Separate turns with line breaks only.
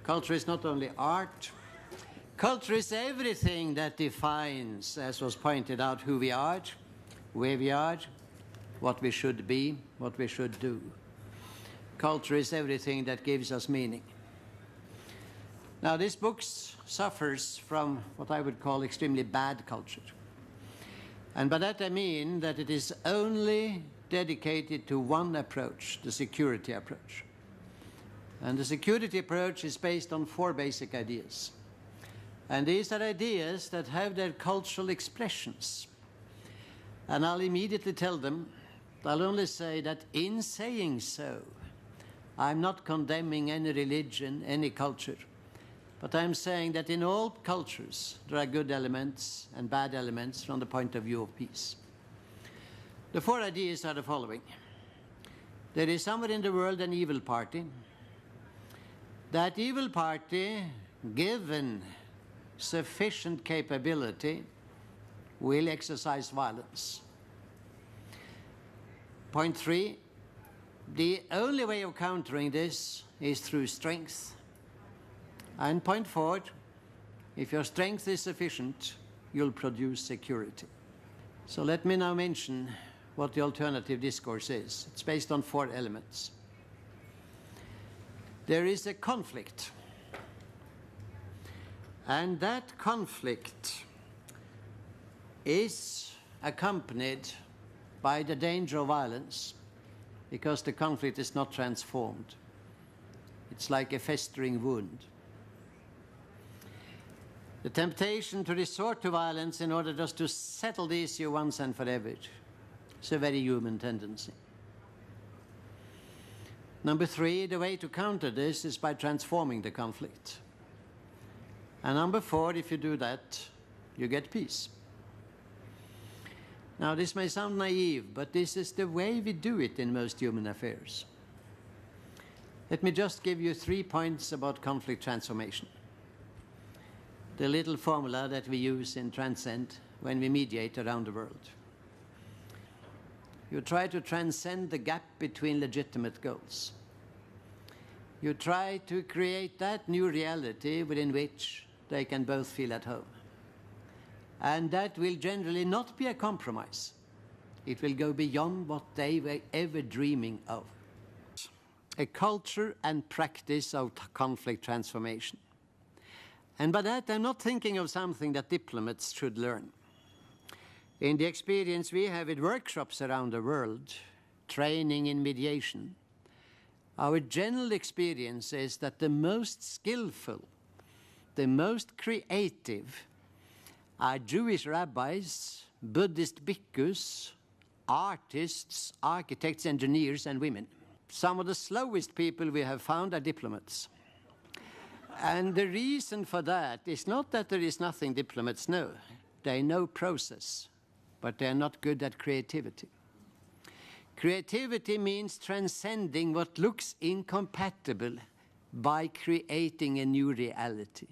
Culture is not only art. Culture is everything that defines, as was pointed out, who we are, where we are, what we should be, what we should do. Culture is everything that gives us meaning. Now, this book suffers from what I would call extremely bad culture. And by that I mean that it is only dedicated to one approach, the security approach. And the security approach is based on 4 basic ideas. And these are ideas that have their cultural expressions. And I'll immediately tell them, I'll only say that in saying so, I'm not condemning any religion, any culture, but I'm saying that in all cultures there are good elements and bad elements from the point of view of peace. The 4 ideas are the following. There is somewhere in the world an evil party. That evil party, given sufficient capability, will exercise violence. Point 3, the only way of countering this is through strength. And point 4, if your strength is sufficient, you'll produce security. So let me now mention what the alternative discourse is. It's based on 4 elements. There is a conflict. And that conflict is accompanied by the danger of violence because the conflict is not transformed. It's like a festering wound. The temptation to resort to violence in order just to settle the issue once and forever is a very human tendency. Number 3, the way to counter this is by transforming the conflict. And number 4, if you do that, you get peace. Now, this may sound naive, but this is the way we do it in most human affairs. Let me just give you 3 points about conflict transformation. The little formula that we use in TRANSCEND when we mediate around the world. You try to transcend the gap between legitimate goals. You try to create that new reality within which they can both feel at home. And that will generally not be a compromise. It will go beyond what they were ever dreaming of. A culture and practice of conflict transformation. And by that, I'm not thinking of something that diplomats should learn. In the experience we have with workshops around the world, training in mediation, our general experience is that the most skillful, the most creative are Jewish rabbis, Buddhist bhikkhus, artists, architects, engineers, and women. Some of the slowest people we have found are diplomats. And the reason for that is not that there is nothing diplomats know. They know process, but they're not good at creativity. Creativity means transcending what looks incompatible by creating a new reality.